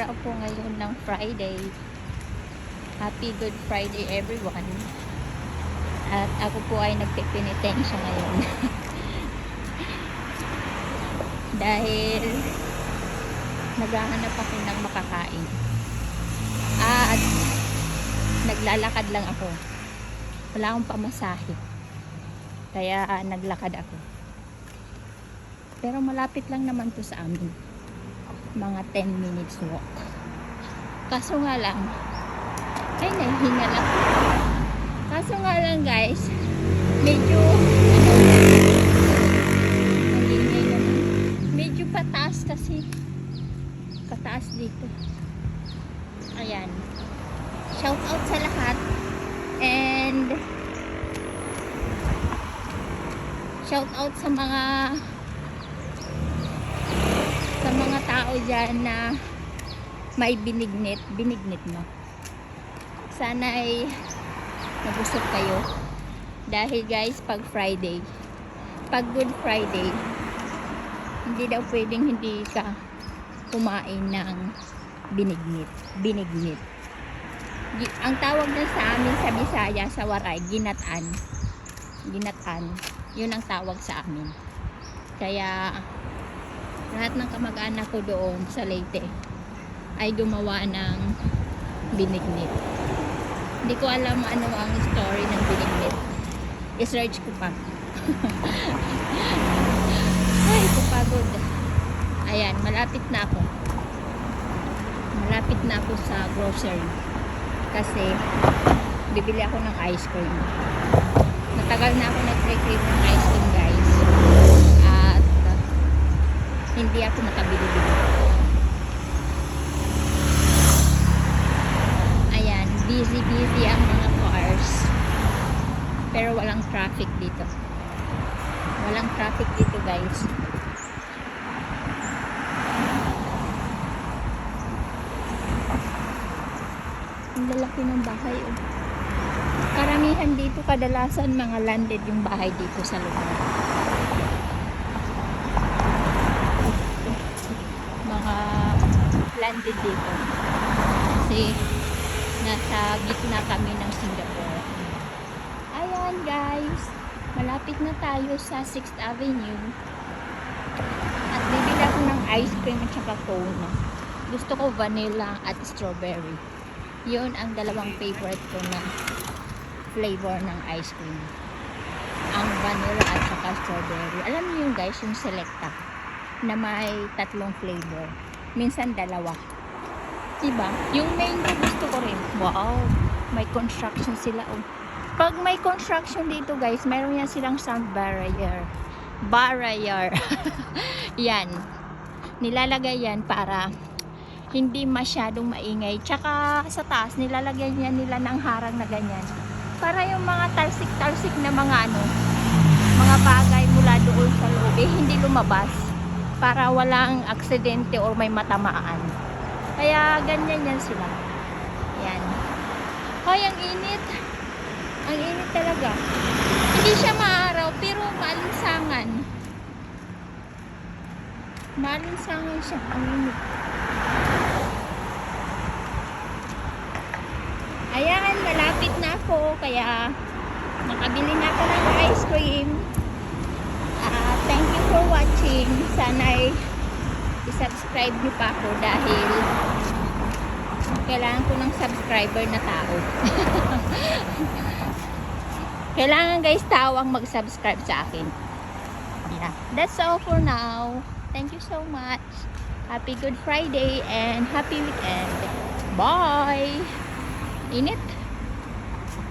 araw po ngayon ng Friday. Happy Good Friday everyone. At ako po ay nagpipinitensya ngayon. Dahil naghahanap ako ng makakain. At naglalakad lang ako. Wala akong pamasahe. Kaya naglakad ako. Pero malapit lang naman to sa amin. Mga 10 minutes walk. Kaso nga lang, ay nahihinga lang. Kaso nga lang guys, medyo medyo pataas kasi. Pataas dito. Ayan. Shout out sa lahat. And shout out sa mga tao dyan na may binignit mo. Sana ay nabusog kayo. Dahil guys, pag Friday, pag Good Friday, hindi daw pwedeng hindi ka kumain ng binignit. Ang tawag na sa amin sa Bisaya, sa Waray, ginataan. Yun ang tawag sa amin. Kaya lahat ng kamag-anak ko doon sa Leyte ay gumawa ng binignit. Hindi ko alam ano ang story ng binignit. I-search ko pa. Ay, kupagod. Ayan, malapit na ako. Malapit na ako sa grocery. Kasi bibili ako ng ice cream. Matagal na ako nag-crave ng ice cream guys. At hindi ako nakabili dito. Ayan, busy ang mga cars. Pero walang traffic dito. Walang traffic dito guys. Ang lalaki ng bahay oh. Karamihan dito kadalasan mga landed yung bahay dito sa lugar. Mga landed dito. Kasi nasa gitna kami ng Singapore. Ayan guys, malapit na tayo sa 6th Avenue. At bibili ako ng ice cream at saka cone. Gusto ko vanilla at strawberry. Yun ang dalawang favorite ko na flavor ng ice cream. Ang vanilla at saka strawberry. Alam niyo yun guys, yung selecta na may 3 flavor. Minsan 2. Diba? Yung mango gusto ko rin. Wow! May construction sila. Oh. Pag may construction dito guys, mayroon yan silang sound barrier. Yan. Nilalagay yan para hindi masyadong maingay. Tsaka sa taas, nilalagyan nila ng harang na ganyan. Para yung mga talsik-talsik na mga mga bagay mula doon sa loob, hindi lumabas. Para walang aksidente or may matamaan. Kaya ganyan yan sila. Yan. Hoy, ang init. Ang init talaga. Hindi siya maaraw, pero maalinsangan. Maalinsangan siya. Ang init. Ayan, malapit na ako. Kaya nakabili na ako ng ice cream. Thank you for watching. Sana i-subscribe niyo pa ako dahil kailangan ko ng subscriber na tao. Kailangan guys tao ang mag-subscribe sa akin. Yeah. That's all for now. Thank you so much. Happy Good Friday and happy weekend. Bye! Init.